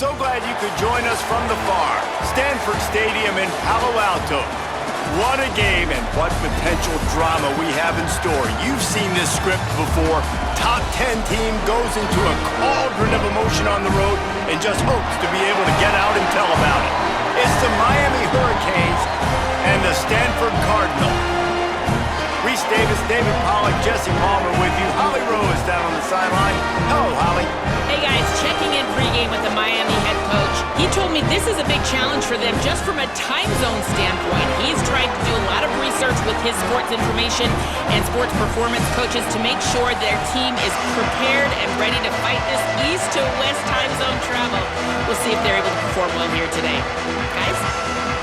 so glad you could join us from the far. Stanford Stadium in Palo Alto. What a game and what potential drama we have in store. You've seen this script before. Top 10 team goes into a cauldron of emotion on the road and just hopes to be able to get out and tell about it. It's the Miami Hurricanes and the Stanford Cardinals. Reese Davis, David Pollack, Jesse Palmer with you. Holly Rowe is down on the sideline. Hello, Holly. Hey guys, checking in pregame with the Miami head coach. He told me this is a big challenge for them just from a time zone standpoint. He's tried to do a lot of research with his sports information and sports performance coaches to make sure their team is prepared and ready to fight this east to west time zone travel. We'll see if they're able to perform well here today. Guys?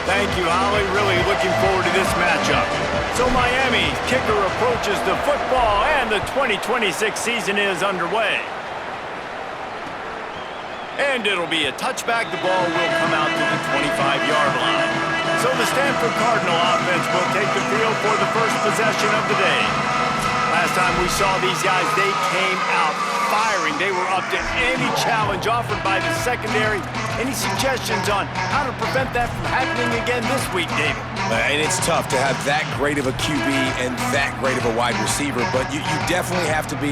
Thank you, Holly. Really looking forward to this matchup. So Miami's kicker approaches the football, and the 2026 season is underway. And it'll be a touchback. The ball will come out to the 25-yard line. So the Stanford Cardinal offense will take the field for the first possession of the day. Last time we saw these guys, they came out firing. They were up to any challenge offered by the secondary. Any suggestions on how to prevent that from happening again this week, David? And it's tough to have that great of a QB and that great of a wide receiver, but you definitely have to be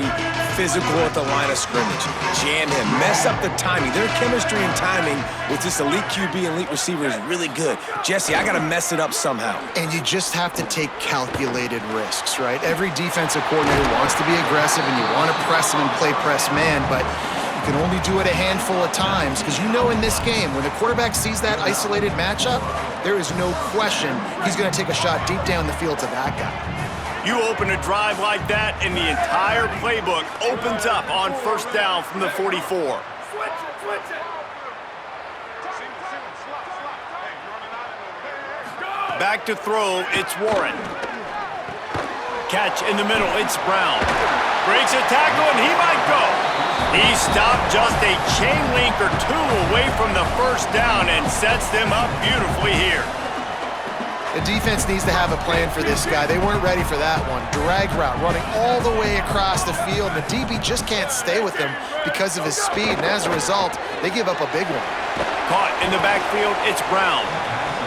physical at the line of scrimmage. Jam him, mess up the timing. Their chemistry and timing with this elite QB and elite receiver is really good. Jesse, I got to mess it up somehow. And you just have to take calculated risks, right? Every defensive coordinator wants to be aggressive, and you want to press them and play press man, but you can only do it a handful of times because you know in this game, when the quarterback sees that isolated matchup, there is no question he's going to take a shot deep down the field to that guy. You open a drive like that, and the entire playbook opens up on first down from the 44. Back to throw, it's Warren. Catch in the middle, it's Brown. Breaks a tackle, and he might go. He stopped just a chain link or two away from the first down and sets them up beautifully here. The defense needs to have a plan for this guy. They weren't ready for that one. Drag route, running all the way across the field. The DB just can't stay with him because of his speed, and as a result, they give up a big one. Caught in the backfield, it's Brown.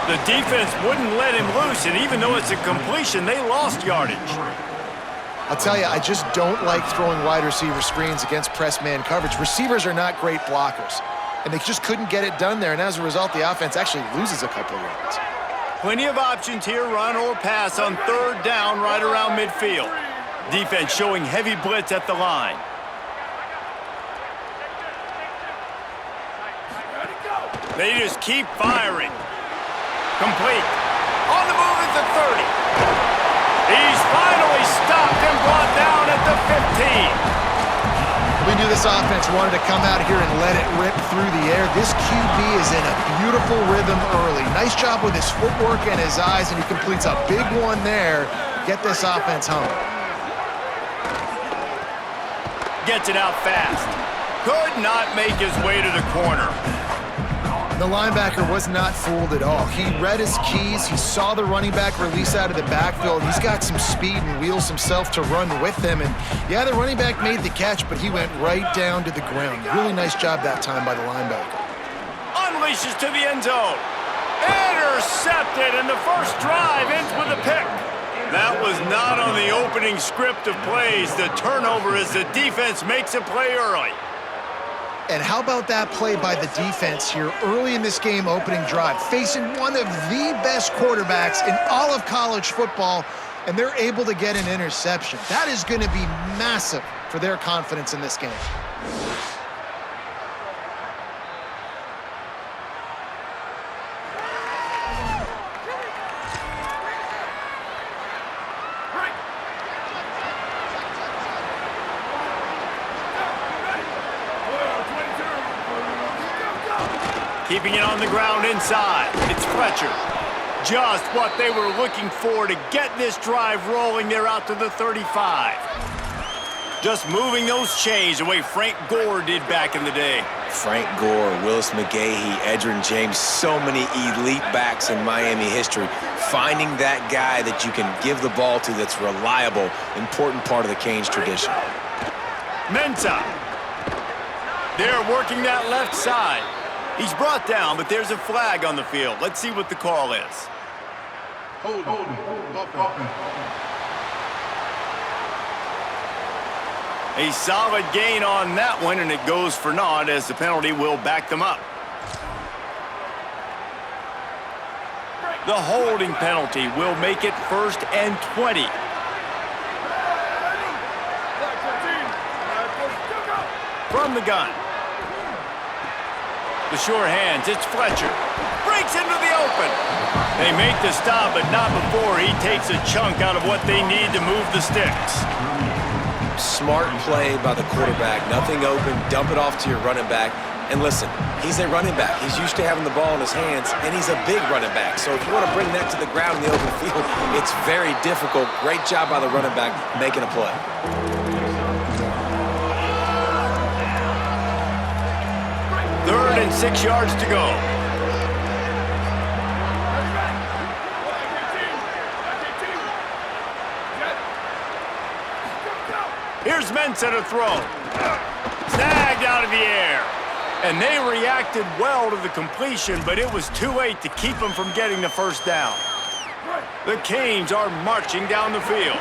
The defense wouldn't let him loose, and even though it's a completion, they lost yardage. I'll tell you, I just don't like throwing wide receiver screens against press man coverage. Receivers are not great blockers, and they just couldn't get it done there, and as a result, the offense actually loses a couple of yards. Plenty of options here, run or pass on third down right around midfield. Defense showing heavy blitz at the line. They just keep firing. Complete. On the move at the 30. He's finally stopped and brought down at the 15. We knew this offense wanted to come out here and let it rip through the air. This QB is in a beautiful rhythm early. Nice job with his footwork and his eyes, and he completes a big one there. Get this offense home. Gets it out fast. Could not make his way to the corner. The linebacker was not fooled at all. He read his keys. He saw the running back release out of the backfield. He's got some speed and wheels himself to run with him. And yeah, the running back made the catch, but he went right down to the ground. Really nice job that time by the linebacker. Unleashes to the end zone. Intercepted, and the first drive ends with a pick. That was not on the opening script of plays. The turnover as the defense makes a play early. And how about that play by the defense here early in this game opening drive, facing one of the best quarterbacks in all of college football, and they're able to get an interception. That is going to be massive for their confidence in this game. Keeping it on the ground inside. It's Fletcher. Just what they were looking for to get this drive rolling. They're out to the 35. Just moving those chains the way Frank Gore did back in the day. Frank Gore, Willis McGahee, Edgerrin James, so many elite backs in Miami history. Finding that guy that you can give the ball to that's reliable, important part of the Canes tradition. Mensah. They're working that left side. He's brought down, but there's a flag on the field. Let's see what the call is. A solid gain on that one, and it goes for naught as the penalty will back them up. The holding penalty will make it 1st and 20. From the gun. The sure hands, it's Fletcher. Breaks into the open. They make the stop, but not before he takes a chunk out of what they need to move the sticks. Smart play by the quarterback. Nothing open. Dump it off to your running back. And listen, he's a running back. He's used to having the ball in his hands, and he's a big running back. So if you want to bring that to the ground in the open field, it's very difficult. Great job by the running back making a play. Third and 6 yards to go. Here's Mensah to throw. Snagged out of the air. And they reacted well to the completion, but it was too late to keep them from getting the first down. The Canes are marching down the field.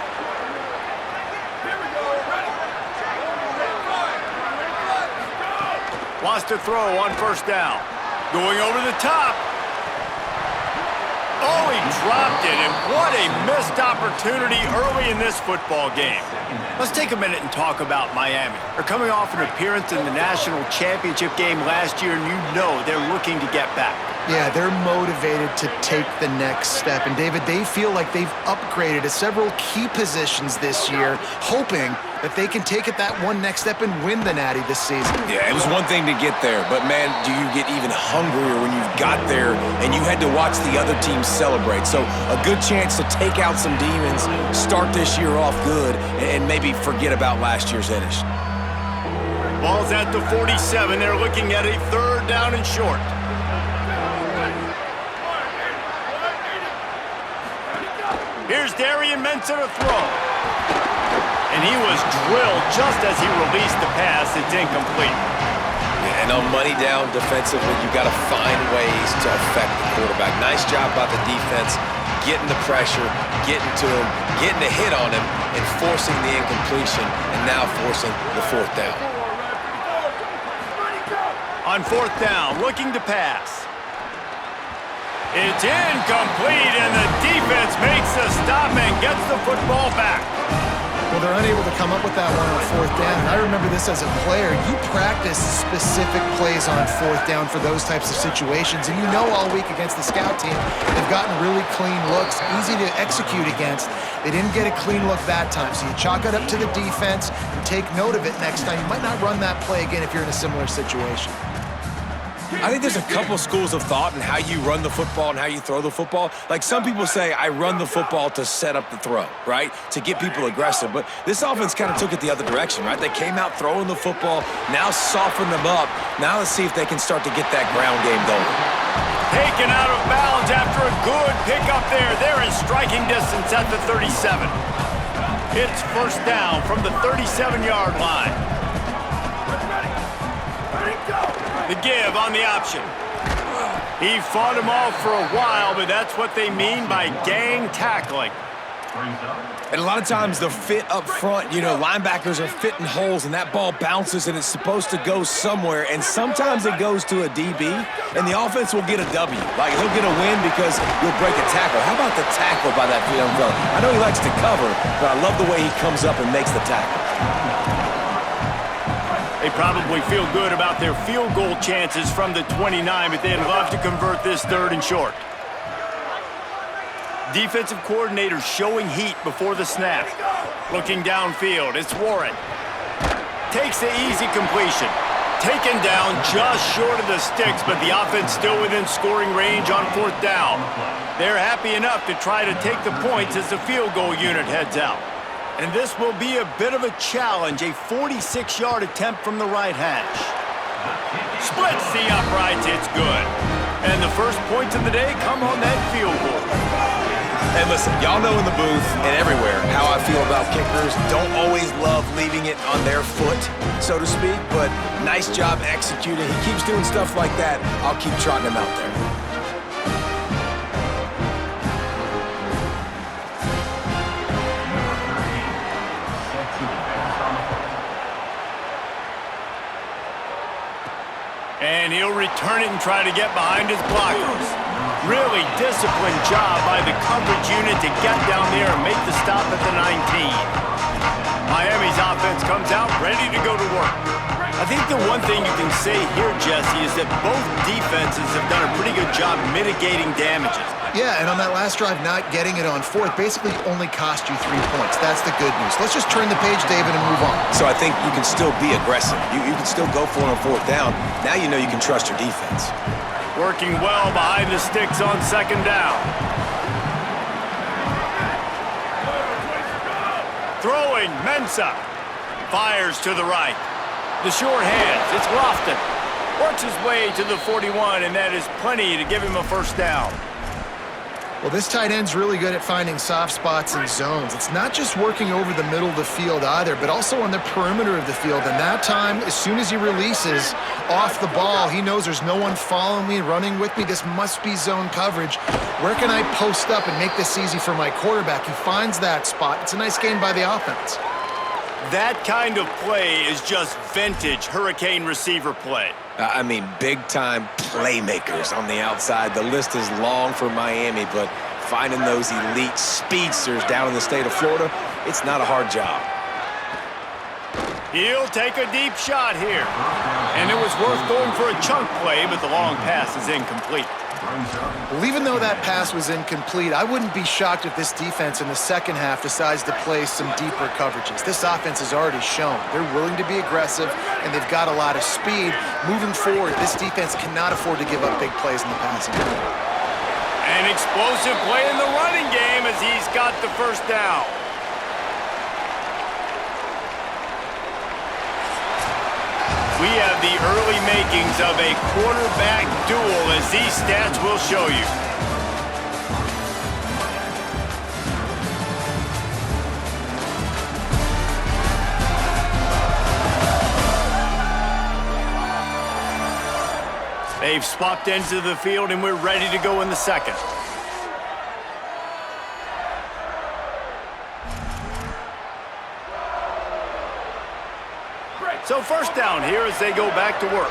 Wants to throw on first down. Going over the top. Oh, he dropped it, and what a missed opportunity early in this football game. Let's take a minute and talk about Miami. They're coming off an appearance in the national championship game last year, and you know they're looking to get back. Yeah, they're motivated to take the next step. And, David, they feel like they've upgraded to several key positions this year, hoping that they can take it that one next step and win the Natty this season. Yeah, it was one thing to get there, but, man, do you get even hungrier when you've got there and you had to watch the other team celebrate. So a good chance to take out some demons, start this year off good, and maybe forget about last year's finish. Ball's at the 47. They're looking at a 3rd down and short. Here's Darian Mensah to throw. And he was drilled just as he released the pass. It's incomplete. Yeah, and on money down defensively, you've got to find ways to affect the quarterback. Nice job by the defense, getting the pressure, getting to him, getting a hit on him, and forcing the incompletion, and now forcing the 4th down. On 4th down, looking to pass. It's incomplete, and the defense makes the stop and gets the football back. Well, they're unable to come up with that one on 4th down. And I remember this as a player. You practice specific plays on 4th down for those types of situations. And you know all week against the scout team, they've gotten really clean looks, easy to execute against. They didn't get a clean look that time. So you chalk it up to the defense and take note of it next time. You might not run that play again if you're in a similar situation. I think there's a couple schools of thought in how you run the football and how you throw the football. Like some people say, I run the football to set up the throw, right? To get people aggressive. But this offense kind of took it the other direction, right? They came out throwing the football, now soften them up. Now let's see if they can start to get that ground game going. Taken out of bounds after a good pickup there. They're in striking distance at the 37. It's 1st down from the 37-yard line. The give on the option. He fought him off for a while, but that's what they mean by gang tackling. And a lot of times the fit up front, you know, linebackers are fitting holes and that ball bounces and it's supposed to go somewhere. And sometimes it goes to a DB and the offense will get a W. Like he'll get a win because you'll break a tackle. How about the tackle by that young fella? I know he likes to cover, but I love the way he comes up and makes the tackle. They probably feel good about their field goal chances from the 29, but they'd love to convert this 3rd and short. Defensive coordinator showing heat before the snap. Looking downfield, it's Warren. Takes the easy completion. Taken down just short of the sticks, but the offense still within scoring range on 4th down. They're happy enough to try to take the points as the field goal unit heads out. And this will be a bit of a challenge, a 46-yard attempt from the right hash. Splits the uprights, it's good. And the first points of the day come on that field goal. Hey, listen, y'all know in the booth and everywhere how I feel about kickers. Don't always love leaving it on their foot, so to speak, but nice job executing. He keeps doing stuff like that. I'll keep trotting him out there. And he'll return it and try to get behind his blockers. Really disciplined job by the coverage unit to get down there and make the stop at the 19. Miami's offense comes out ready to go to work. I think the one thing you can say here, Jesse, is that both defenses have done a pretty good job mitigating damages. Yeah, and on that last drive, not getting it on fourth basically only cost you 3 points. That's the good news. Let's just turn the page, David, and move on. So I think you can still be aggressive. You can still go for it on fourth down. Now you know you can trust your defense. Working well behind the sticks on second down. Throwing, Mensah. Fires to the right. The short hands, it's Lofton. Works his way to the 41, and that is plenty to give him a first down. Well, this tight end's really good at finding soft spots and zones. It's not just working over the middle of the field either, but also on the perimeter of the field. And that time, as soon as he releases off the ball, he knows there's no one following me, running with me. This must be zone coverage. Where can I post up and make this easy for my quarterback? He finds that spot. It's a nice gain by the offense. That kind of play is just vintage Hurricane receiver play. I mean, big-time playmakers on the outside. The list is long for Miami, but finding those elite speedsters down in the state of Florida, it's not a hard job. He'll take a deep shot here. And it was worth going for a chunk play, but the long pass is incomplete. Well, even though that pass was incomplete, I wouldn't be shocked if this defense in the second half decides to play some deeper coverages. This offense has already shown they're willing to be aggressive, and they've got a lot of speed. Moving forward, this defense cannot afford to give up big plays in the passing game. An explosive play in the running game as he's got the first down. We have the early makings of a quarterback duel, as these stats will show you. They've swapped ends of the field, and we're ready to go in the second. So first down here as they go back to work.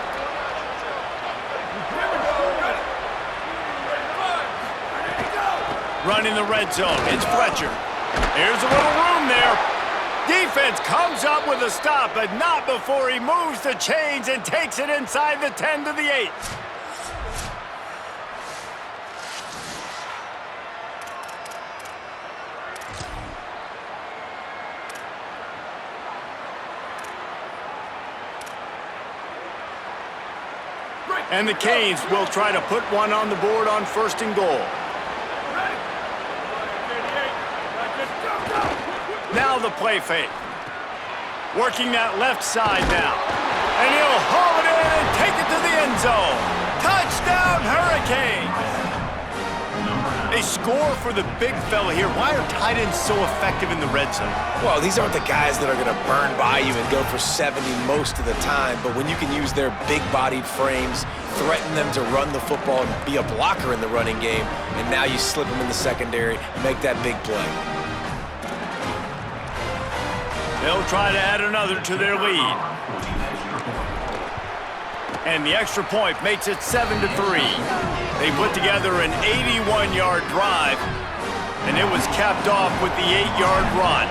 Running the red zone, it's Fletcher. Here's a little room there. Defense comes up with a stop, but not before he moves the chains and takes it inside the 10 to the 8. And the Canes will try to put one on the board on first and goal. Now the play fake. Working that left side now. And he'll haul it in and take it to the end zone. Touchdown, Hurricanes! They score for the big fella here. Why are tight ends so effective in the red zone? Well, these aren't the guys that are going to burn by you and go for 70 most of the time, but when you can use their big-bodied frames, threaten them to run the football and be a blocker in the running game, and now you slip them in the secondary, make that big play. They'll try to add another to their lead. And the extra point makes it 7-3. They put together an 81-yard drive, and it was capped off with the 8-yard run.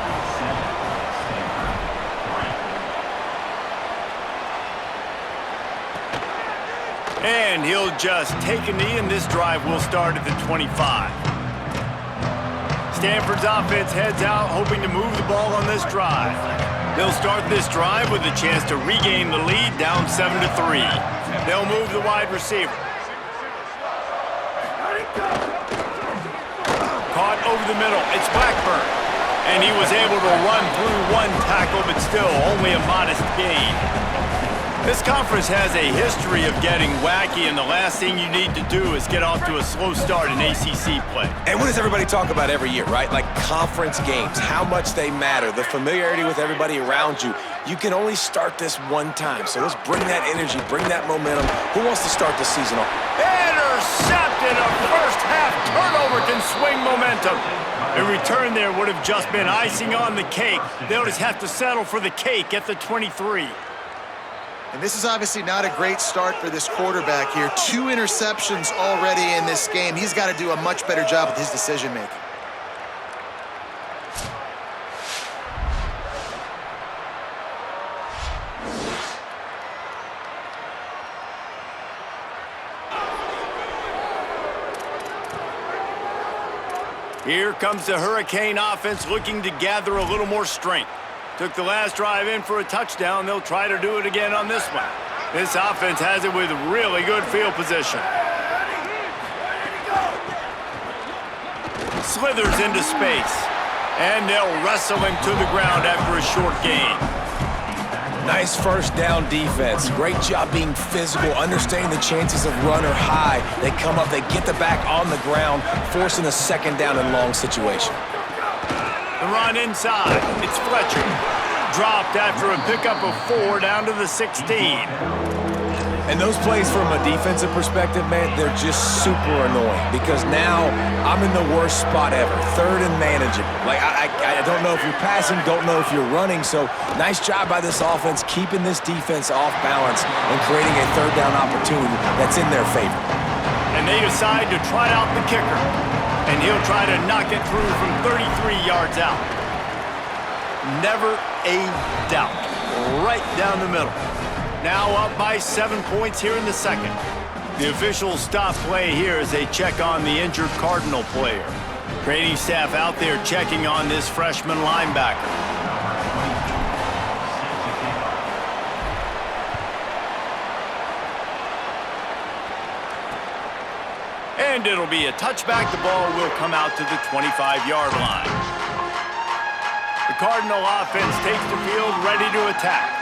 And he'll just take a knee, and this drive will start at the 25. Stanford's offense heads out, hoping to move the ball on this drive. They'll start this drive with a chance to regain the lead, down 7-3. They'll move the wide receiver. Caught over the middle, it's Blackburn. And he was able to run through one tackle, but still only a modest gain. This conference has a history of getting wacky, and the last thing you need to do is get off to a slow start in ACC play. And what does everybody talk about every year, right? Like conference games, how much they matter, the familiarity with everybody around you. You can only start this one time, so let's bring that energy, bring that momentum. Who wants to start the season off? Intercepted! A first-half turnover can swing momentum. A return there would have just been icing on the cake. They'll just have to settle for the cake at the 23. And this is obviously not a great start for this quarterback here. 2 interceptions already in this game. He's got to do a much better job with his decision-making. Here comes the Hurricane offense looking to gather a little more strength. Took the last drive in for a touchdown. They'll try to do it again on this one. This offense has it with really good field position. Slithers into space. And they'll wrestle him to the ground after a short gain. Nice first down defense. Great job being physical, understanding the chances of run or high. They come up, they get the back on the ground, forcing a second down and long situation. The run inside. It's Fletcher. Dropped after a pickup of 4 down to the 16. And those plays from a defensive perspective, man, they're just super annoying because now I'm in the worst spot ever, third and manageable. Like, I don't know if you're passing, don't know if you're running, so nice job by this offense keeping this defense off balance and creating a third down opportunity that's in their favor. And they decide to try out the kicker, and he'll try to knock it through from 33 yards out. Never a doubt. Right down the middle. Now up by 7 points here in the second. The officials stop play here as they check on the injured Cardinal player. Training staff out there checking on this freshman linebacker. And it'll be a touchback. The ball will come out to the 25-yard line. The Cardinal offense takes the field ready to attack.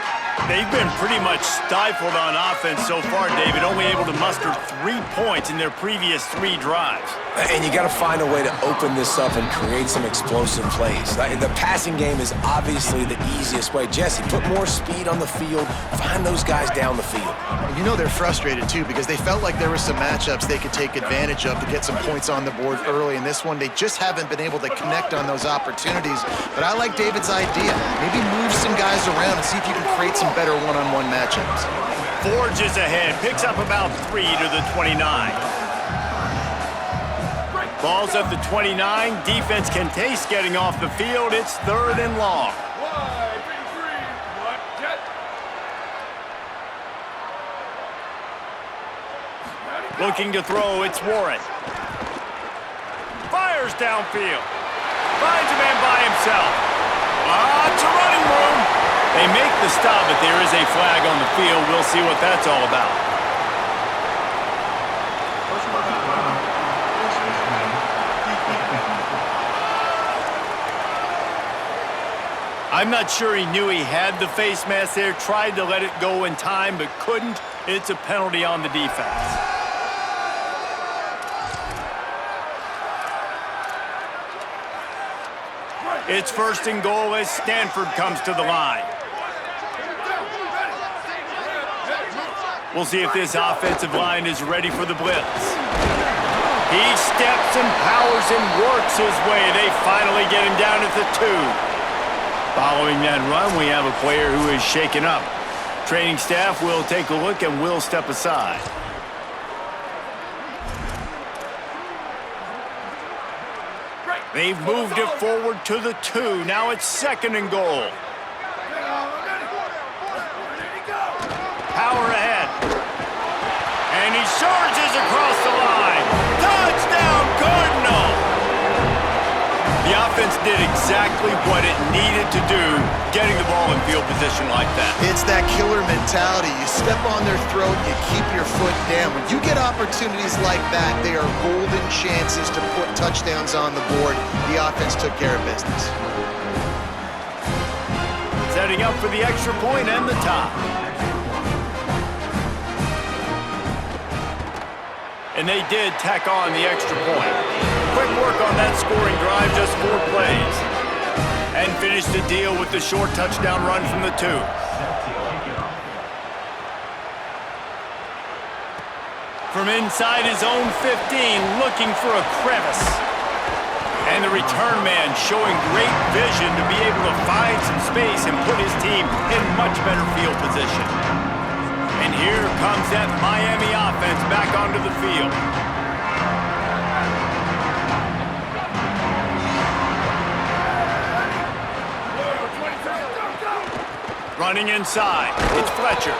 They've been pretty much stifled on offense so far, David, only able to muster 3 points in their previous 3 drives. And you got to find a way to open this up and create some explosive plays. The passing game is obviously the easiest way. Jesse, put more speed on the field, find those guys down the field. You know they're frustrated, too, because they felt like there were some matchups they could take advantage of to get some points on the board early. In this one, they just haven't been able to connect on those opportunities. But I like David's idea. Maybe move some guys around and see if you can create some better one-on-one matchups. Forges ahead, picks up about 3 to the 29. Ball's at the 29. Defense can taste getting off the field. It's 3rd and long. Looking to throw, it's Warren. Fires downfield. Finds a man by himself. Lots of running room. They make the stop, but there is a flag on the field. We'll see what that's all about. I'm not sure he knew he had the face mask there. Tried to let it go in time, but couldn't. It's a penalty on the defense. It's 1st and goal as Stanford comes to the line. We'll see if this offensive line is ready for the blitz. He steps and powers and works his way. They finally get him down at the 2. Following that run, we have a player who is shaken up. Training staff will take a look and will step aside. They've moved it forward to the 2. Now it's 2nd and goal. Power ahead. And he charges across the line. Touchdown, Cardinal! The offense did exactly what it needed to do, getting the ball in field position like that. It's that killer mentality. You step on their throat, you keep your foot down. When you get opportunities like that, they are golden chances to put touchdowns on the board. The offense took care of business. Setting up for the extra point and the tie. And they did tack on the extra point. Quick work on that scoring drive, just 4 plays. And finished the deal with the short touchdown run from the 2. From inside his own 15, looking for a crevice. And the return man showing great vision to be able to find some space and put his team in much better field position. And here comes that Miami offense back onto the field. Running inside, it's Fletcher.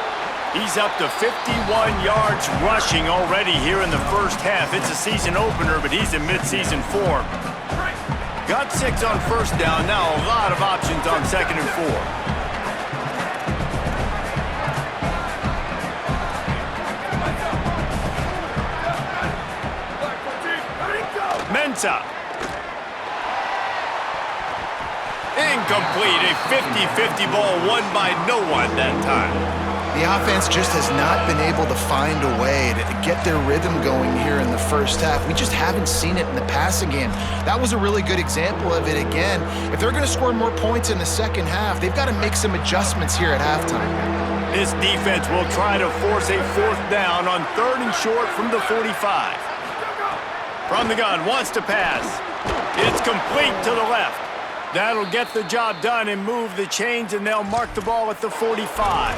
He's up to 51 yards rushing already here in the first half. It's a season opener, but he's in midseason form. Got 6 on first down. Now a lot of options on 2nd and 4. Mensa. Incomplete. A 50-50 ball won by no one that time. The offense just has not been able to find a way to get their rhythm going here in the first half. We just haven't seen it in the passing game. That was a really good example of it again. If they're going to score more points in the second half, they've got to make some adjustments here at halftime. This defense will try to force a 4th down on 3rd and short from the 45. From the gun, wants to pass. It's complete to the left. That'll get the job done and move the chains, and they'll mark the ball at the 45.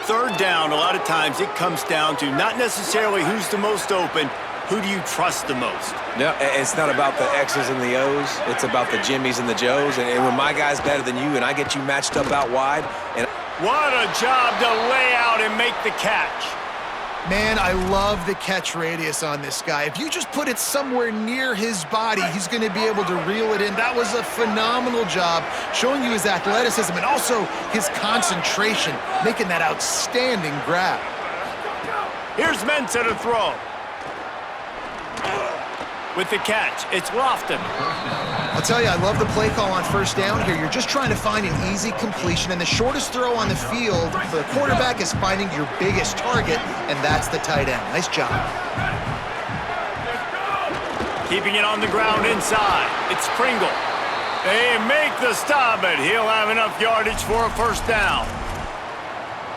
3rd down, a lot of times it comes down to not necessarily who's the most open, who do you trust the most? No, it's not about the X's and the O's. It's about the Jimmys and the Joes. And when my guy's better than you and I get you matched up out wide. And what a job to lay out and make the catch. Man, I love the catch radius on this guy. If you just put it somewhere near his body, he's going to be able to reel it in. That was a phenomenal job, showing you his athleticism and also his concentration, making that outstanding grab. Here's Mensa to throw. With the catch, it's Lofton. I'll tell you, I love the play call on first down here. You're just trying to find an easy completion, and the shortest throw on the field for the quarterback is finding your biggest target, and that's the tight end. Nice job. Keeping it on the ground inside. It's Pringle. They make the stop, but he'll have enough yardage for a 1st down.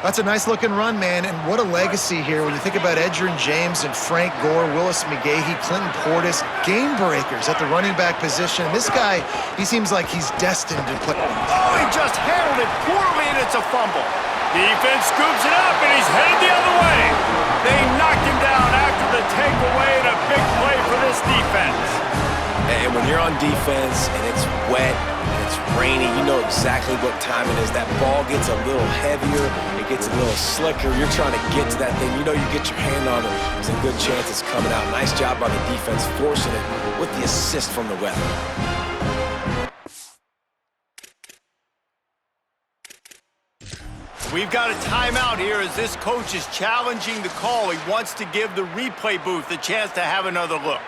That's a nice-looking run, man, and what a legacy here when you think about Edgerrin James and Frank Gore, Willis McGahee, Clinton Portis, game breakers at the running back position. This guy, he seems like he's destined to play. Oh, he just handled it poorly, and it's a fumble. Defense scoops it up, and he's headed the other way. They knocked him down after the takeaway, and a big play for this defense. And when you're on defense and it's wet and it's rainy, you know exactly what time it is. That ball gets a little heavier, it gets a little slicker. You're trying to get to that thing. You know you get your hand on it, there's a good chance it's coming out. Nice job by the defense forcing it with the assist from the weather. We've got a timeout here as this coach is challenging the call. He wants to give the replay booth a chance to have another look.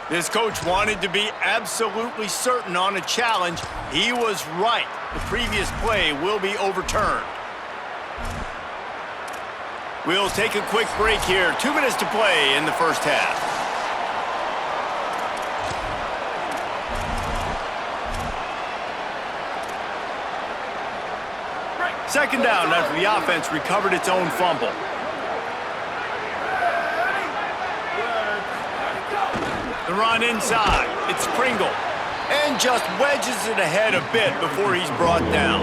This coach wanted to be absolutely certain on a challenge. He was right. The previous play will be overturned. We'll take a quick break here. 2 minutes to play in the first half. Second down after the offense recovered its own fumble. The run inside. It's Pringle. And just wedges it ahead a bit before he's brought down.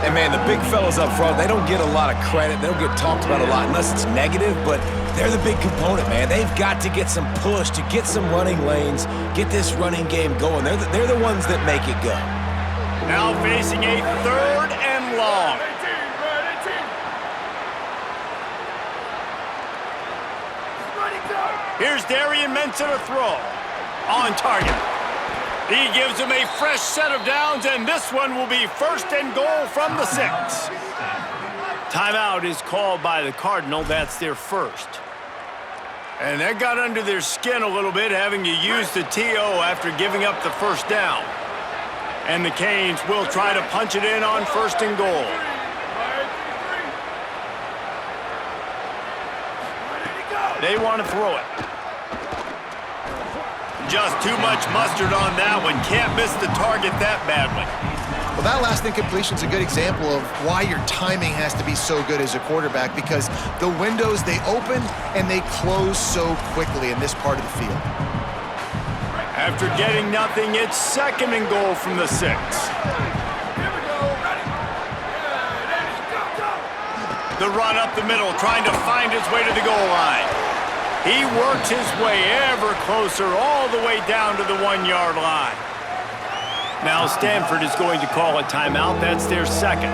And, man, the big fellas up front, they don't get a lot of credit. They don't get talked about a lot unless it's negative, but they're the big component, man. They've got to get some push, to get some running lanes, get this running game going. They're the ones that make it go. Now facing a 3rd and long. Here's Darian Mensa to throw. On target. He gives him a fresh set of downs, and this one will be 1st and goal from the 6. Timeout is called by the Cardinal. That's their first. And that got under their skin a little bit, having to use the TO after giving up the first down. And the Canes will try to punch it in on 1st and goal. They want to throw it. Just too much mustard on that one. Can't miss the target that badly. Well, that last incompletion is a good example of why your timing has to be so good as a quarterback, because the windows, they open and they close so quickly in this part of the field. After getting nothing, it's 2nd and goal from the 6. The run up the middle, trying to find his way to the goal line. He works his way ever closer, all the way down to the 1-yard line. Now Stanford is going to call a timeout. That's their 2nd.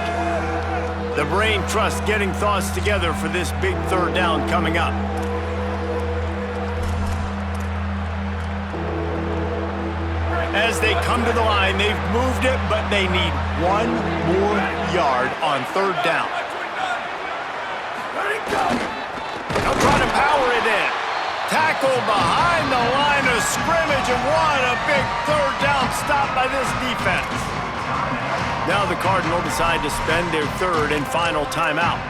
The brain trust getting thoughts together for this big 3rd down coming up. As they come to the line, they've moved it, but they need 1 more yard on 3rd down. They'll try to power it in. Tackle behind the line of scrimmage, and what a big 3rd down stop by this defense. Now the Cardinals decide to spend their 3rd and final timeout.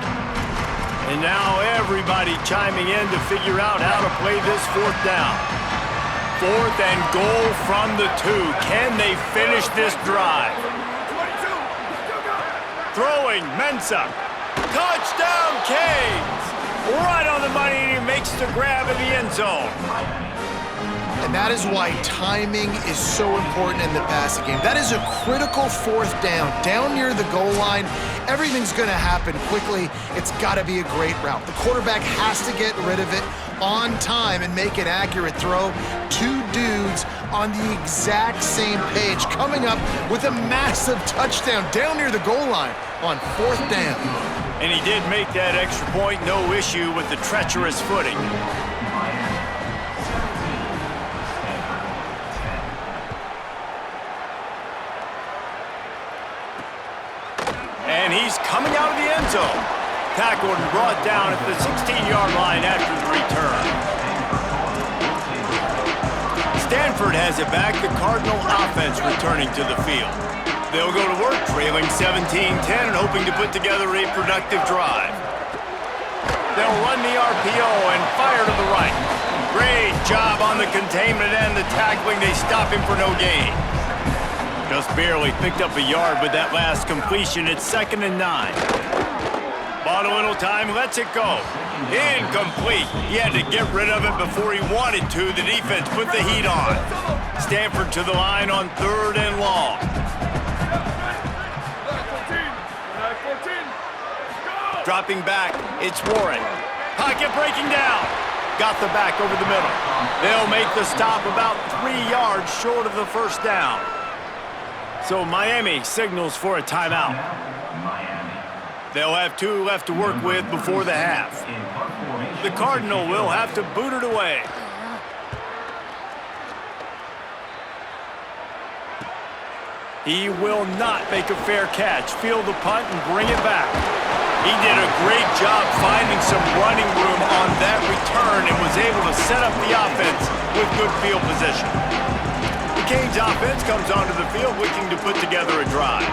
And now everybody chiming in to figure out how to play this 4th down. 4th and goal from the 2. Can they finish this drive? Throwing, Mensah. Touchdown, Canes! Right on the money, and he makes the grab in the end zone. And that is why timing is so important in the passing game. That is a critical 4th down. Down near the goal line, everything's going to happen quickly. It's got to be a great route. The quarterback has to get rid of it on time and make an accurate throw. 2 dudes on the exact same page, coming up with a massive touchdown down near the goal line on 4th down. And he did make that extra point, no issue with the treacherous footing. And he's coming out of the end zone. Tackled and brought down at the 16-yard line after the return. Stanford has it back, the Cardinal offense returning to the field. They'll go to work, trailing 17-10 and hoping to put together a productive drive. They'll run the RPO and fire to the right. Great job on the containment and the tackling. They stop him for no gain. Just barely picked up a yard with that last completion. It's 2nd and 9. Bought a little time, lets it go. Incomplete. He had to get rid of it before he wanted to. The defense put the heat on. Stanford to the line on 3rd and long. Dropping back, it's Warren. Pocket breaking down. Got the back over the middle. They'll make the stop about 3 yards short of the 1st down. So Miami signals for a timeout. They'll have 2 left to work with before the half. The Cardinal will have to boot it away. He will not make a fair catch. Field the punt and bring it back. He did a great job finding some running room on that return and was able to set up the offense with good field position. The Canes offense comes onto the field looking to put together a drive.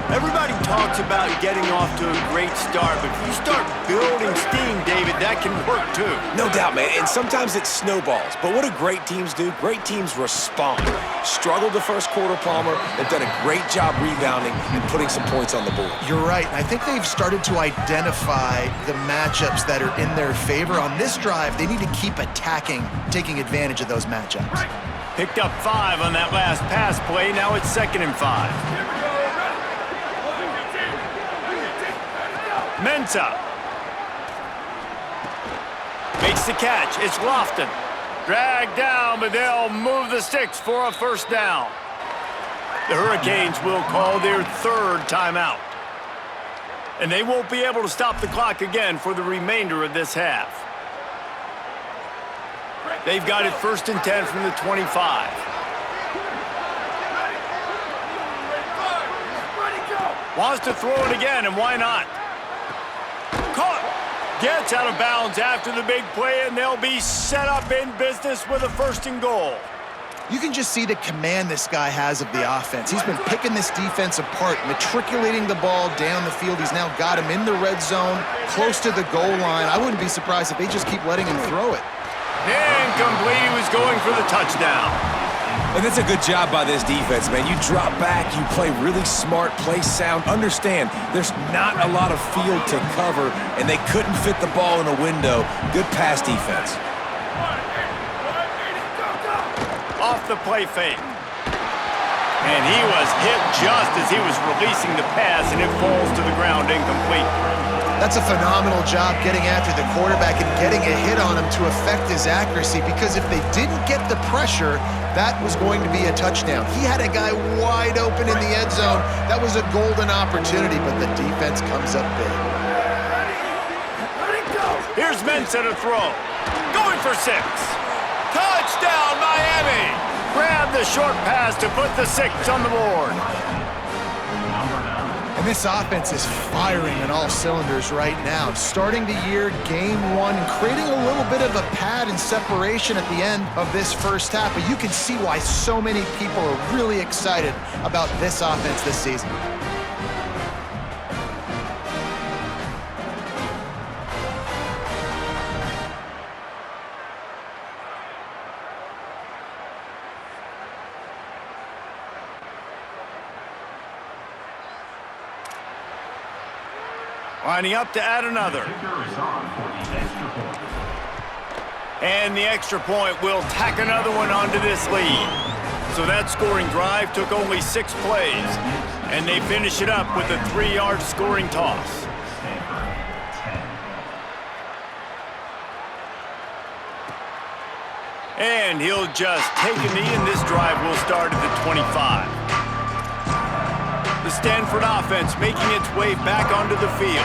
Everybody talks about getting off to a great start, but if you start building steam, David, that can work too. No doubt, man, and sometimes it snowballs. But what do great teams do? Great teams respond. Struggled the first quarter, Palmer. They've done a great job rebounding and putting some points on the board. You're right. I think they've started to identify the matchups that are in their favor. On this drive, they need to keep attacking, taking advantage of those matchups. Picked up 5 on that last pass play. Now it's 2nd and 5. Mensah makes the catch. It's Lofton. Dragged down, but they'll move the sticks for a 1st down. The Hurricanes will call their 3rd timeout. And they won't be able to stop the clock again for the remainder of this half. They've got it 1st and 10 from the 25. Wants to throw it again, and why not? Caught. Gets out of bounds after the big play, and they'll be set up in business with a 1st and goal. You can just see the command this guy has of the offense. He's been picking this defense apart, matriculating the ball down the field. He's now got him in the red zone, close to the goal line. I wouldn't be surprised if they just keep letting him throw it. Incomplete. He was going for the touchdown. And that's a good job by this defense, man. You drop back, you play really smart, play sound. Understand, there's not a lot of field to cover, and they couldn't fit the ball in a window. Good pass defense. Off the play fake. And he was hit just as he was releasing the pass, and it falls to the ground incomplete. That's a phenomenal job getting after the quarterback and getting a hit on him to affect his accuracy, because if they didn't get the pressure, that was going to be a touchdown. He had a guy wide open in the end zone. That was a golden opportunity, but the defense comes up big. Here's Mensah to throw. Going for 6. Touchdown, Miami! Grab the short pass to put the 6 on the board. And this offense is firing on all cylinders right now. Starting the year, game 1, creating a little bit of a pad and separation at the end of this first half. But you can see why so many people are really excited about this offense this season. Lining up to add another. And the extra point will tack another one onto this lead. So that scoring drive took only 6 plays. And they finish it up with a 3-yard scoring toss. And he'll just take a knee, and this drive will start at the 25. The Stanford offense making its way back onto the field.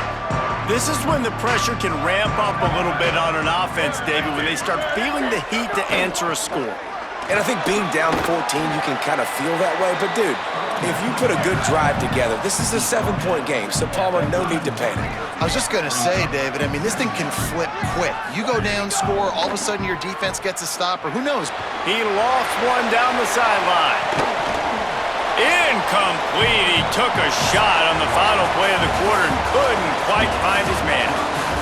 This is when the pressure can ramp up a little bit on an offense, David, when they start feeling the heat to answer a score. And I think being down 14, you can kind of feel that way. But, dude, if you put a good drive together, this is a 7-point game, so, Palmer, no need to panic. I was just going to say, David, I mean, this thing can flip quick. You go down, score, all of a sudden your defense gets a stop, or who knows? He lofts one down the sideline. Incomplete. He took a shot on the final play of the quarter and couldn't quite find his man.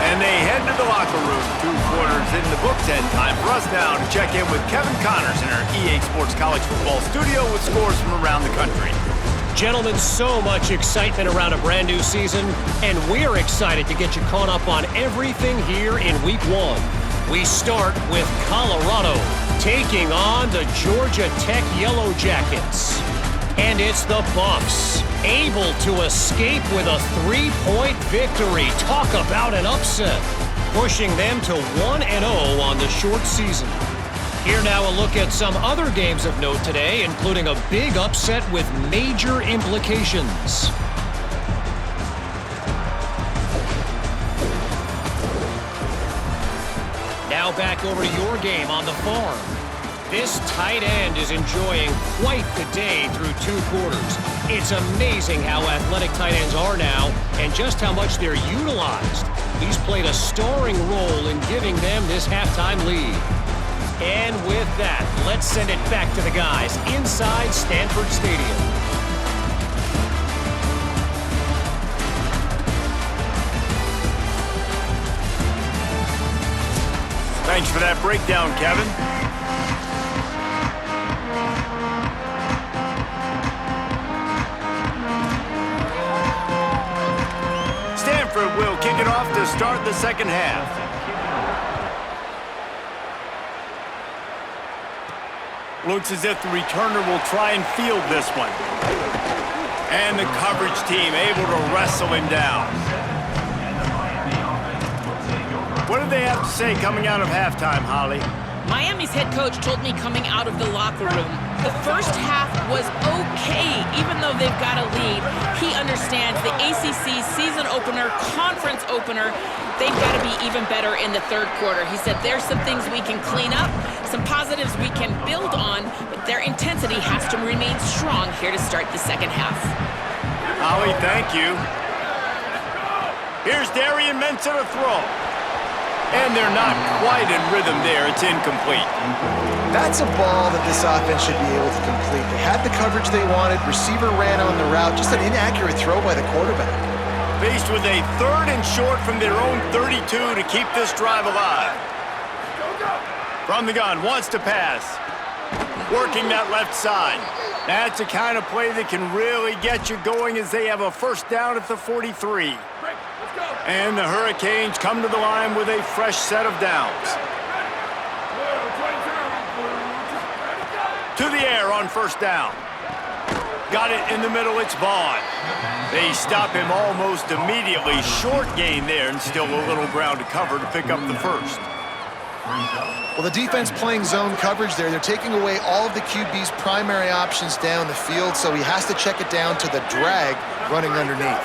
And they head to the locker room. 2 quarters in the books, and time for us now to check in with Kevin Connors in our EA Sports College Football studio with scores from around the country. Gentlemen, so much excitement around a brand new season, and we're excited to get you caught up on everything here in Week 1. We start with Colorado taking on the Georgia Tech Yellow Jackets. And it's the Buffs, able to escape with a 3-point victory. Talk about an upset, pushing them to 1-0 on the short season. Here now a look at some other games of note today, including a big upset with major implications. Now back over to your game on the farm. This tight end is enjoying quite the day through 2 quarters. It's amazing how athletic tight ends are now and just how much they're utilized. He's played a starring role in giving them this halftime lead. And with that, let's send it back to the guys inside Stanford Stadium. Thanks for that breakdown, Kevin. Stanford will kick it off to start the second half. Looks as if the returner will try and field this one. And the coverage team able to wrestle him down. What did they have to say coming out of halftime, Holly? Miami's head coach told me coming out of the locker room, the first half was okay, even though they've got a lead. He understands the ACC season opener, conference opener, they've got to be even better in the third quarter. He said there's some things we can clean up, some positives we can build on, but their intensity has to remain strong here to start the second half. Holly, thank you. Here's Darian Mensah to throw. And they're not quite in rhythm there. It's incomplete. That's a ball that this offense should be able to complete. They had the coverage they wanted. Receiver ran on the route. Just an inaccurate throw by the quarterback. Faced with a 3rd and short from their own 32 to keep this drive alive. From the gun, wants to pass. Working that left side. That's the kind of play that can really get you going as they have a first down at the 43. And the Hurricanes come to the line with a fresh set of downs. To the air on first down. Got it in the middle, it's Vaughn. They stop him almost immediately. Short gain there and still a little ground to cover to pick up the first. Well, the defense playing zone coverage there. They're taking away all of the QB's primary options down the field, so he has to check it down to the drag running underneath.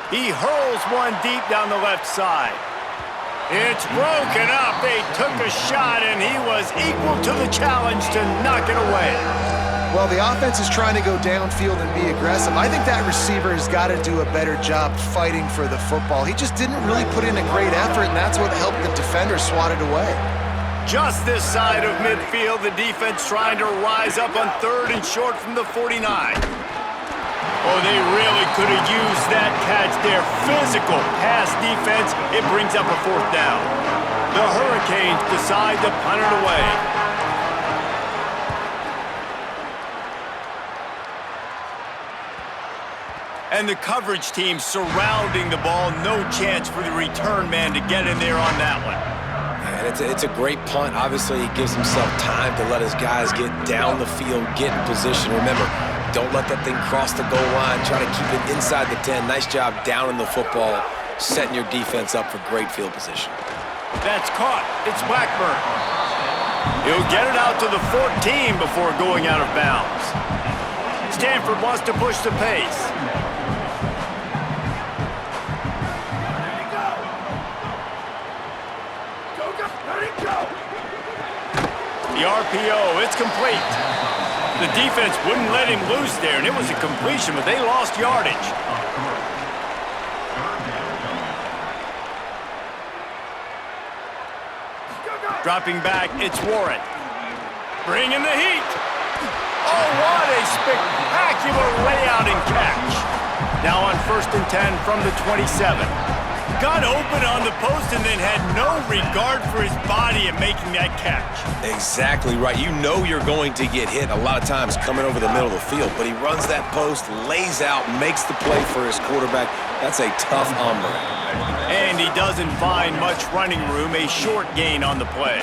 He hurls one deep down the left side. It's broken up. They took a shot, and he was equal to the challenge to knock it away. Well, the offense is trying to go downfield and be aggressive. I think that receiver has got to do a better job fighting for the football. He just didn't really put in a great effort, and that's what helped the defender swat it away. Just this side of midfield, the defense trying to rise up on 3rd and short from the 49. Oh, they really could have used that catch there. Physical pass defense. It brings up a 4th down. The Hurricanes decide to punt it away. And the coverage team surrounding the ball. No chance for the return man to get in there on that one. And it's a great punt. Obviously, he gives himself time to let his guys get down the field, get in position. Remember, don't let that thing cross the goal line. Try to keep it inside the 10. Nice job down in the football, setting your defense up for great field position. That's caught. It's Blackburn. He'll get it out to the 14 before going out of bounds. Stanford wants to push the pace. The RPO, it's complete. The defense wouldn't let him loose there, and it was a completion, but they lost yardage. Dropping back, it's Warren. Bringing the heat. Oh, what a spectacular layout and catch. Now on 1st and 10 from the 27. Got open on the post and then had no regard for his body in making that catch. Exactly right. You know you're going to get hit a lot of times coming over the middle of the field, but he runs that post, lays out, makes the play for his quarterback. That's a tough hombre. And he doesn't find much running room, a short gain on the play.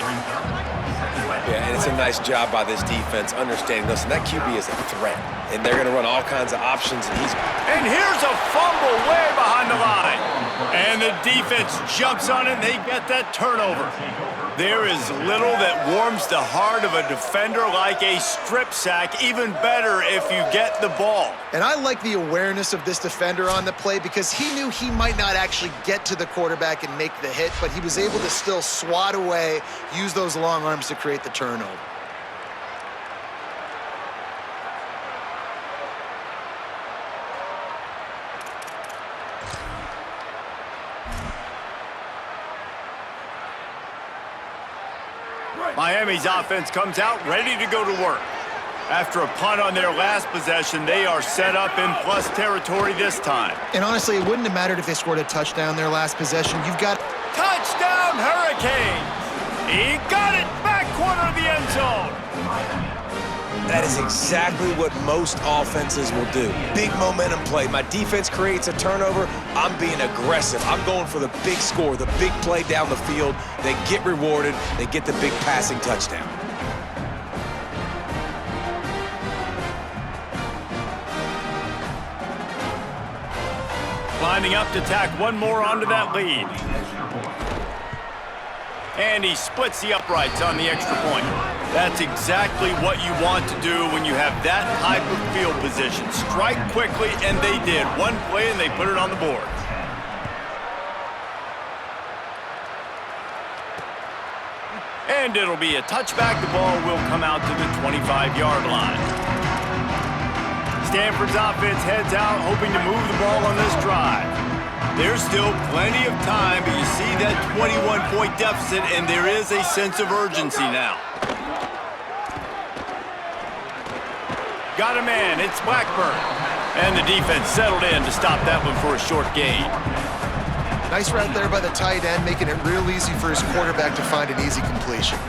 Yeah, and it's a nice job by this defense understanding, listen, that QB is a threat, and they're going to run all kinds of options, and here's a fumble way behind the line. And the defense jumps on it, and they get that turnover. There is little that warms the heart of a defender like a strip sack. Even better if you get the ball. And I like the awareness of this defender on the play because he knew he might not actually get to the quarterback and make the hit, but he was able to still swat away, use those long arms to create the turnover. Miami's offense comes out ready to go to work. After a punt on their last possession, they are set up in plus territory this time. And honestly, it wouldn't have mattered if they scored a touchdown their last possession. You've got... Touchdown, Hurricanes! He got it back corner of the end zone. That is exactly what most offenses will do. Big momentum play. My defense creates a turnover. I'm being aggressive. I'm going for the big score, the big play down the field. They get rewarded. They get the big passing touchdown. Lining up to tack one more onto that lead. And he splits the uprights on the extra point. That's exactly what you want to do when you have that type of field position. Strike quickly, and they did. One play, and they put it on the board. And it'll be a touchback. The ball will come out to the 25-yard line. Stanford's offense heads out, hoping to move the ball on this drive. There's still plenty of time, but you see that 21-point deficit, and there is a sense of urgency now. Got a man, it's Blackburn. And the defense settled in to stop that one for a short gain. Nice route there by the tight end, making it real easy for his quarterback to find an easy completion.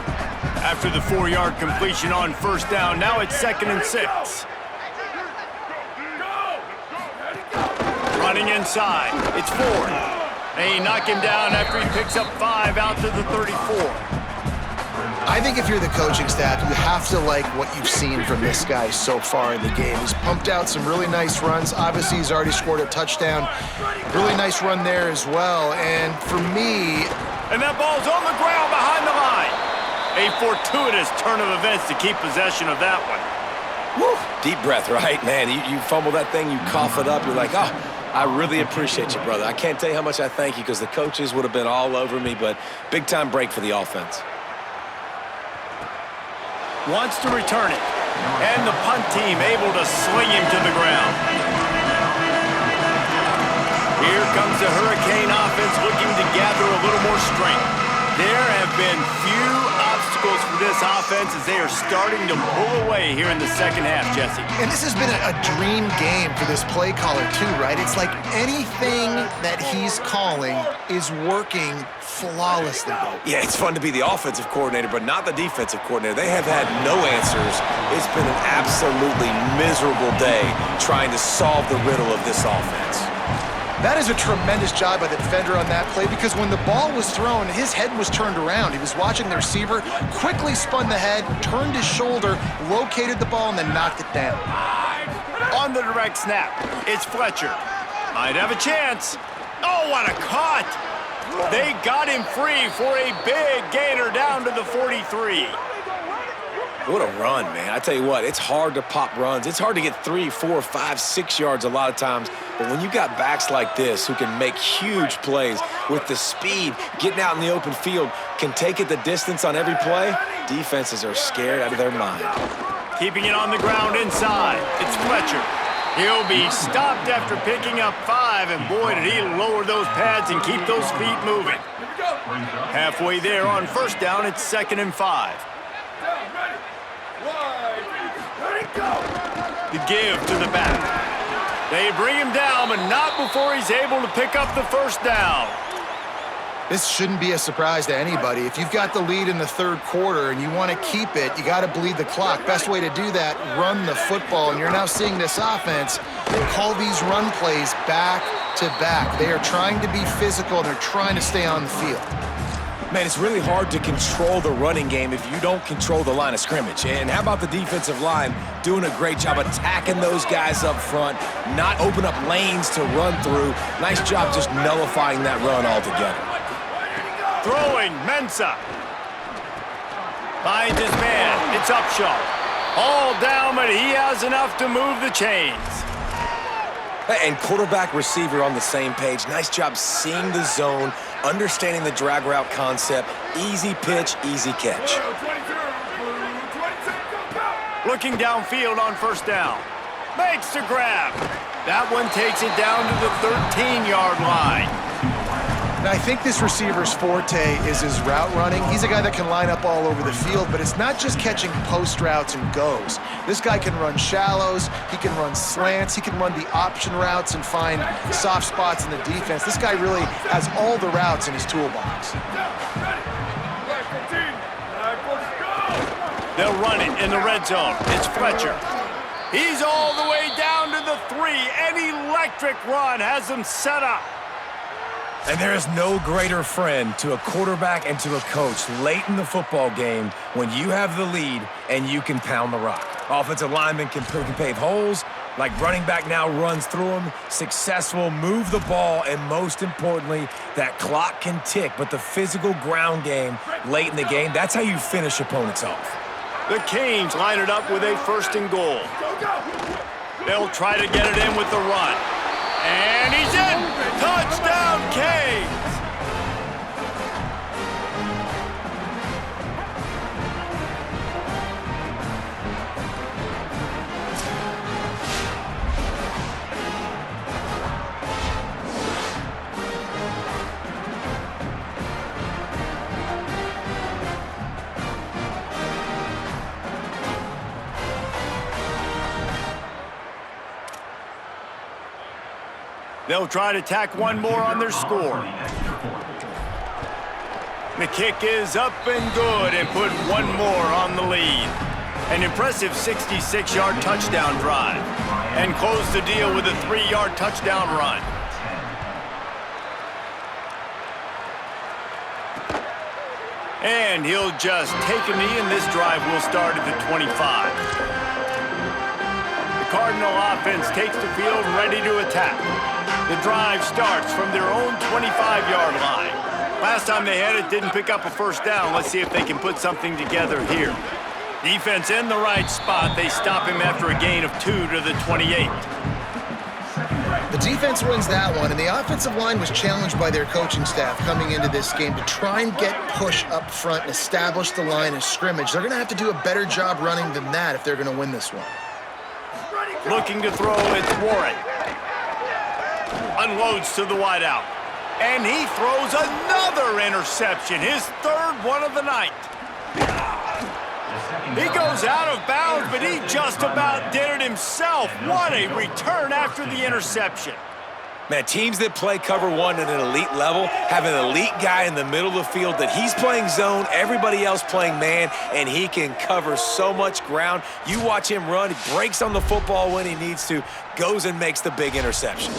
After the 4-yard completion on first down, now it's 2nd and 6. Running inside, it's Ford. They knock him down after he picks up 5 out to the 34. I think if you're the coaching staff, you have to like what you've seen from this guy so far in the game. He's pumped out some really nice runs. Obviously, he's already scored a touchdown. Really nice run there as well. And for me... And that ball's on the ground behind the line. A fortuitous turn of events to keep possession of that one. Woo. Deep breath, right? Man, you fumble that thing, you cough it up, you're like, oh, I really appreciate you, brother. I can't tell you how much I thank you because the coaches would have been all over me, but big-time break for the offense. Wants to return it. And the punt team able to swing him to the ground. Here comes the Hurricane offense looking to gather a little more strength. There have been few obstacles for this offense as they are starting to pull away here in the second half, Jesse. And this has been a dream game for this play caller too, right? It's like anything that he's calling is working flawlessly. Yeah, it's fun to be the offensive coordinator, but not the defensive coordinator. They have had no answers. It's been an absolutely miserable day trying to solve the riddle of this offense. That is a tremendous job by the defender on that play because when the ball was thrown, his head was turned around. He was watching the receiver, quickly spun the head, turned his shoulder, located the ball, and then knocked it down. On the direct snap, it's Fletcher. Might have a chance. Oh, what a cut! They got him free for a big gainer down to the 43. What a run, man. I tell you what, it's hard to pop runs. It's hard to get 3, 4, 5, 6 yards a lot of times. But when you got backs like this who can make huge plays with the speed, getting out in the open field, can take it the distance on every play, defenses are scared out of their mind. Keeping it on the ground inside, it's Fletcher. He'll be stopped after picking up 5, and boy, did he lower those pads and keep those feet moving. Halfway there on first down, it's 2nd and 5. The give to the back. They bring him down, but not before he's able to pick up the first down. This shouldn't be a surprise to anybody. If you've got the lead in the third quarter and you want to keep it, you got to bleed the clock. Best way to do that, run the football. And you're now seeing this offense call these run plays back to back. They are trying to be physical. They're trying to stay on the field. Man, it's really hard to control the running game if you don't control the line of scrimmage. And how about the defensive line doing a great job attacking those guys up front, not open up lanes to run through. Nice job just nullifying that run altogether. Throwing, Mensah. Finds his man, it's Upshaw. All down, but he has enough to move the chains. And quarterback receiver on the same page. Nice job seeing the zone, understanding the drag route concept. Easy pitch, easy catch. Looking downfield on first down. Makes the grab. That one takes it down to the 13-yard line. Now, I think this receiver's forte is his route running. He's a guy that can line up all over the field, but it's not just catching post routes and goes. This guy can run shallows, he can run slants, he can run the option routes and find soft spots in the defense. This guy really has all the routes in his toolbox. They'll run it in the red zone. It's Fletcher. He's all the way down to the 3. An electric run has them set up. And there is no greater friend to a quarterback and to a coach late in the football game when you have the lead and you can pound the rock. Offensive linemen can pave holes, like running back now runs through them, successful, move the ball, and most importantly, that clock can tick. But the physical ground game late in the game, that's how you finish opponents off. The Canes line it up with a 1st and goal. They'll try to get it in with the run. And he's in! Touchdown, Canes! They'll try to tack one more on their score. The kick is up and good and put one more on the lead. An impressive 66-yard touchdown drive. And close the deal with a 3-yard touchdown run. And he'll just take a knee, and this drive will start at the 25. The Cardinal offense takes the field ready to attack. The drive starts from their own 25-yard line. Last time they had it, didn't pick up a first down. Let's see if they can put something together here. Defense in the right spot. They stop him after a gain of 2 to the 28. The defense wins that one, and the offensive line was challenged by their coaching staff coming into this game to try and get push up front and establish the line of scrimmage. They're going to have to do a better job running than that if they're going to win this one. Looking to throw, it's Warren. Unloads to the wideout. And he throws another interception, his third one of the night. He goes out of bounds, but he just about did it himself. What a return after the interception. Man, teams that play cover one at an elite level have an elite guy in the middle of the field that he's playing zone, everybody else playing man, and he can cover so much ground. You watch him run, he breaks on the football when he needs to, goes and makes the big interception.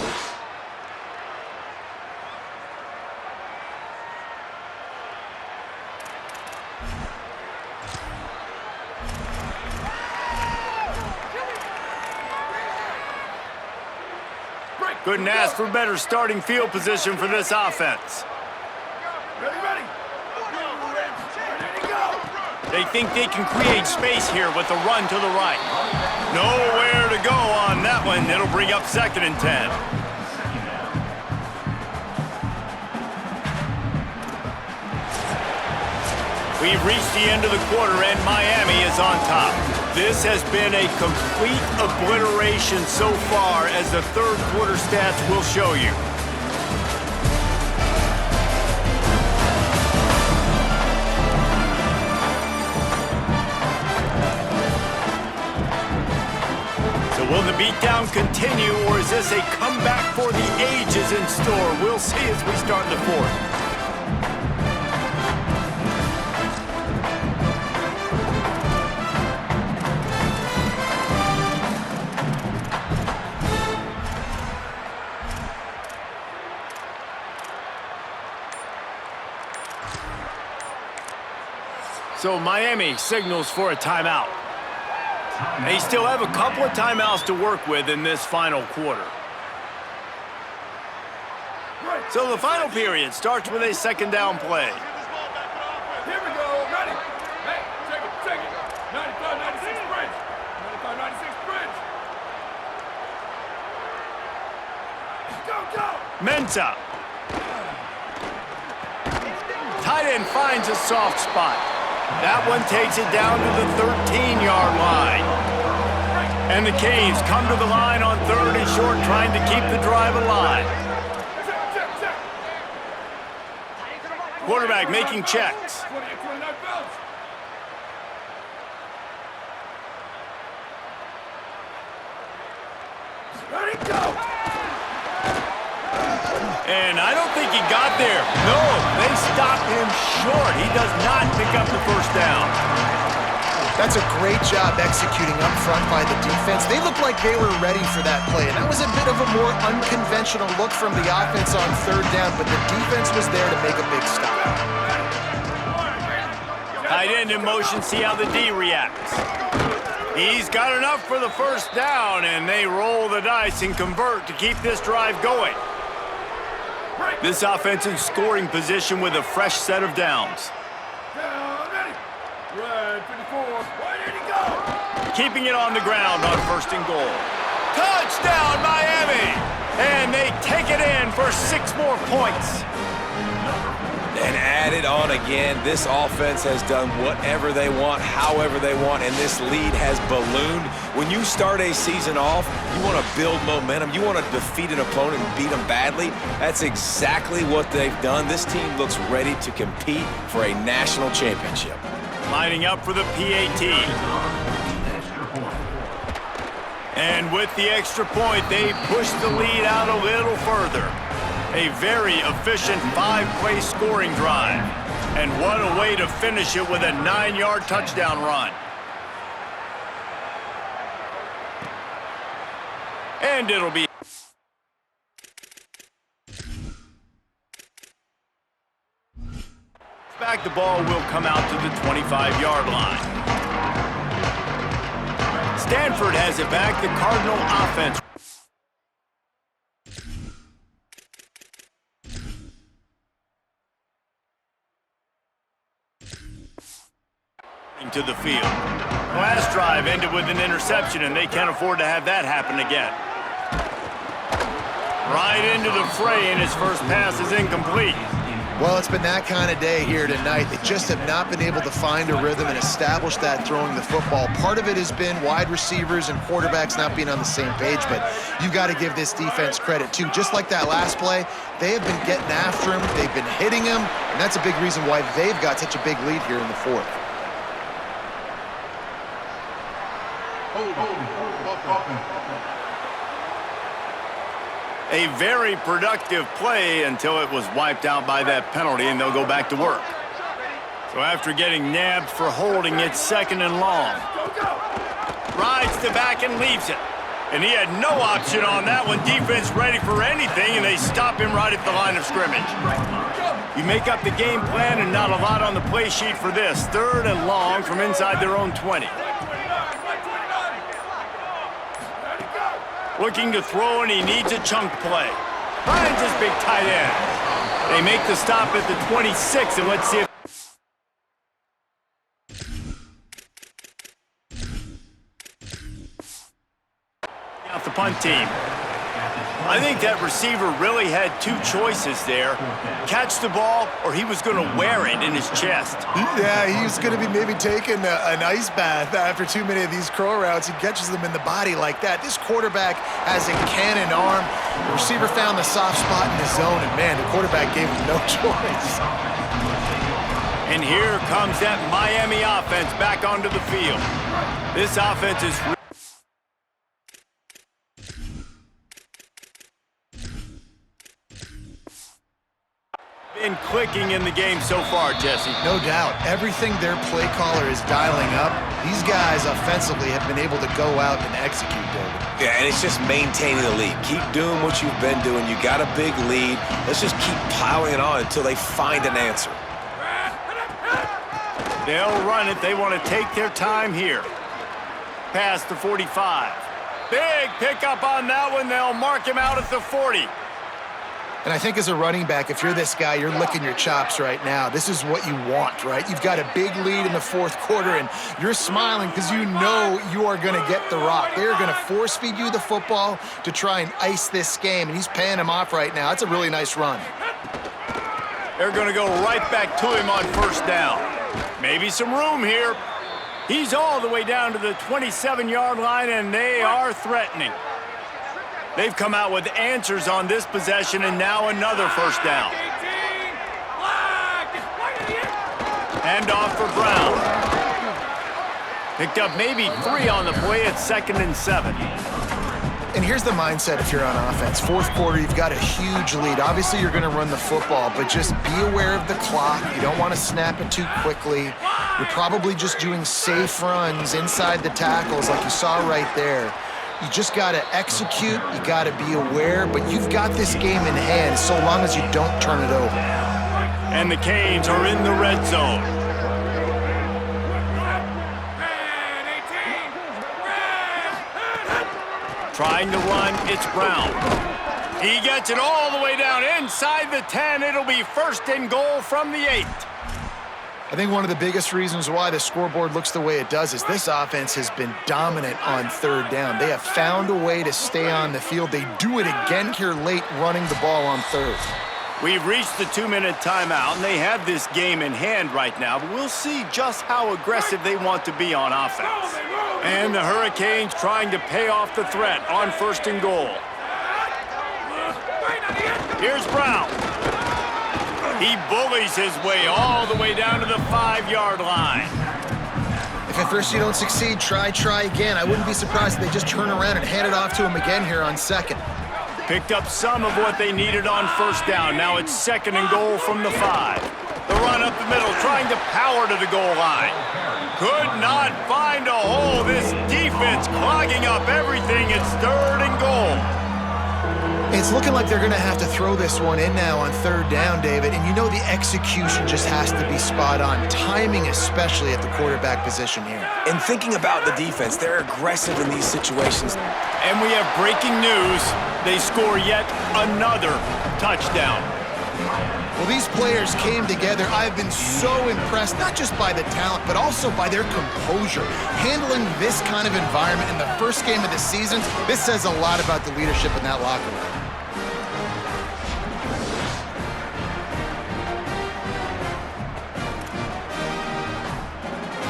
Couldn't ask for better starting field position for this offense. They think they can create space here with a run to the right. Nowhere to go on that one. It'll bring up 2nd and 10. We've reached the end of the quarter, and Miami is on top. This has been a complete obliteration so far, as the third quarter stats will show you. So will the beatdown continue, or is this a comeback for the ages in store? We'll see as we start the fourth. So Miami signals for a timeout. They still have a couple of timeouts to work with in this final quarter. So the final period starts with a 2nd down play. Here we go, ready. Hey, check it. 95-96 bridge. 95-96 bridge. Go. Mensah. Tight end finds a soft spot. That one takes it down to the 13-yard line. And the Canes come to the line on 3rd and short, trying to keep the drive alive. Quarterback making checks. Ready, go! And I don't think he got there. No, they stopped him short. He does not pick up the first down. That's a great job executing up front by the defense. They looked like they were ready for that play, and that was a bit of a more unconventional look from the offense on 3rd down, but the defense was there to make a big stop. Tight end in motion, see how the D reacts. He's got enough for the first down, and they roll the dice and convert to keep this drive going. This offense in scoring position with a fresh set of downs. Ready. Red 54. Where did he go? Keeping it on the ground on 1st and goal. Touchdown, Miami! And they take it in for 6 more points. And add it on again. This offense has done whatever they want, however they want, and this lead has ballooned. When you start a season off, you want to build momentum. You want to defeat an opponent and beat them badly. That's exactly what they've done. This team looks ready to compete for a national championship. Lining up for the PAT. And with the extra point, they push the lead out a little further. A very efficient 5-play scoring drive. And what a way to finish it with a 9-yard touchdown run. And it'll be... Back, the ball will come out to the 25-yard line. Stanford has it back, the Cardinal offense. To the field. Last drive ended with an interception, and they can't afford to have that happen again. Right into the fray, and his first pass is incomplete. Well, it's been that kind of day here tonight. They just have not been able to find a rhythm and establish that throwing the football. Part of it has been wide receivers and quarterbacks not being on the same page, but you've got to give this defense credit, too. Just like that last play, they have been getting after him, they've been hitting him, and that's a big reason why they've got such a big lead here in the fourth. A very productive play until it was wiped out by that penalty, and they'll go back to work. So after getting nabbed for holding, it's 2nd and long. Rides the back and leaves it. And he had no option on that one. Defense ready for anything, and they stop him right at the line of scrimmage. You make up the game plan, and not a lot on the play sheet for this. 3rd and long from inside their own 20. Looking to throw, and he needs a chunk play. Finds his big tight end. They make the stop at the 26, and let's see if... Out the punt team. I think that receiver really had 2 choices there. Catch the ball, or he was going to wear it in his chest. Yeah, he was going to be maybe taking an ice bath after too many of these curl routes. He catches them in the body like that. This quarterback has a cannon arm. The receiver found the soft spot in his zone, and man, the quarterback gave him no choice. And here comes that Miami offense back onto the field. This offense is... been clicking in the game so far, Jesse. No doubt. Everything their play caller is dialing up, these guys offensively have been able to go out and execute, David. Yeah, and it's just maintaining the lead. Keep doing what you've been doing. You got a big lead. Let's just keep piling it on until they find an answer. They'll run it. They want to take their time here. Past the 45. Big pickup on that one. They'll mark him out at the 40. And I think as a running back, if you're this guy, you're licking your chops right now. This is what you want, right? You've got a big lead in the 4th quarter, and you're smiling because you know you are going to get the rock. They're going to force-feed you the football to try and ice this game, and he's paying him off right now. That's a really nice run. They're going to go right back to him on 1st down. Maybe some room here. He's all the way down to the 27-yard line, and they are threatening. They've come out with answers on this possession, and now another 1st down. Hand off for Brown. Picked up maybe 3 on the play at 2nd and 7. And here's the mindset if you're on offense. 4th quarter, you've got a huge lead. Obviously, you're going to run the football, but just be aware of the clock. You don't want to snap it too quickly. You're probably just doing safe runs inside the tackles like you saw right there. You just got to execute, you got to be aware, but you've got this game in hand so long as you don't turn it over. And the Canes are in the red zone. Trying to run, it's Brown. He gets it all the way down inside the 10. It'll be 1st and goal from the 8. I think one of the biggest reasons why the scoreboard looks the way it does is this offense has been dominant on 3rd down. They have found a way to stay on the field. They do it again here late, running the ball on 3rd. We've reached the 2-minute timeout, and they have this game in hand right now, but we'll see just how aggressive they want to be on offense. And the Hurricanes trying to pay off the threat on 1st and goal. Here's Brown. He bullies his way all the way down to the 5-yard line. If at first you don't succeed, try again. I wouldn't be surprised if they just turn around and hand it off to him again here on second. Picked up some of what they needed on first down. Now it's 2nd and goal from the 5. The run up the middle, trying to power to the goal line. Could not find a hole. This defense clogging up everything. It's 3rd and goal. It's looking like they're going to have to throw this one in now on 3rd down, David. And you know the execution just has to be spot on. Timing especially at the quarterback position here. And thinking about the defense, they're aggressive in these situations. And we have breaking news. They score yet another touchdown. Well, these players came together. I've been so impressed, not just by the talent, but also by their composure. Handling this kind of environment in the first game of the season, this says a lot about the leadership in that locker room.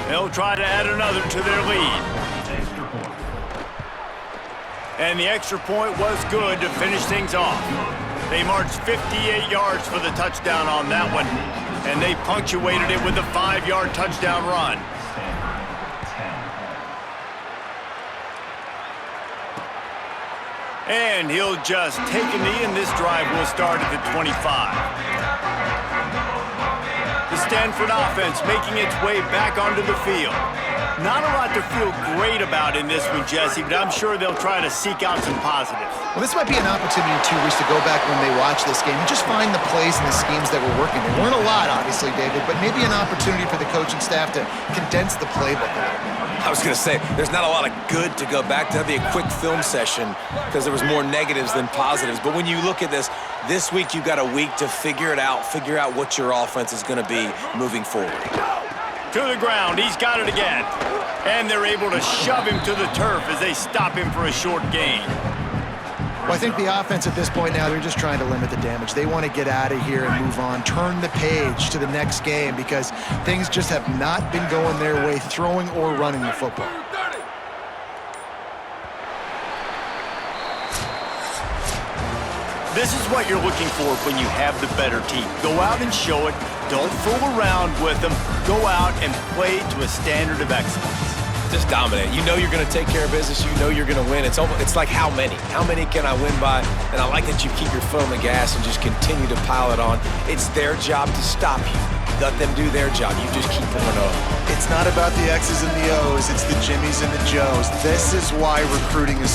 They'll try to add another to their lead. And the extra point was good to finish things off. They marched 58 yards for the touchdown on that one, and they punctuated it with a 5-yard touchdown run. And he'll just take a knee, and this drive will start at the 25. The Stanford offense making its way back onto the field. Not a lot to feel great about in this one, Jesse, but I'm sure they'll try to seek out some positives. Well, this might be an opportunity, too, Reese, to go back when they watch this game and just find the plays and the schemes that were working. There weren't a lot, obviously, David, but maybe an opportunity for the coaching staff to condense the playbook a little bit. I was going to say, there's not a lot of good to go back to. That'd be a quick film session because there was more negatives than positives. But when you look at this week you've got a week to figure it out, figure out what your offense is going to be moving forward. To the ground, he's got it again. And they're able to shove him to the turf as they stop him for a short gain. Well, I think the offense at this point now, they're just trying to limit the damage. They want to get out of here and move on, turn the page to the next game because things just have not been going their way, throwing or running the football. This is what you're looking for when you have the better team. Go out and show it. Don't fool around with them. Go out and play to a standard of excellence. Just dominate. You know you're going to take care of business. You know you're going to win. It's like how many? How many can I win by? And I like that you keep your foot on the gas and just continue to pile it on. It's their job to stop you. Let them do their job. You just keep going on. It's not about the X's and the O's. It's the Jimmies and the Joes. This is why recruiting is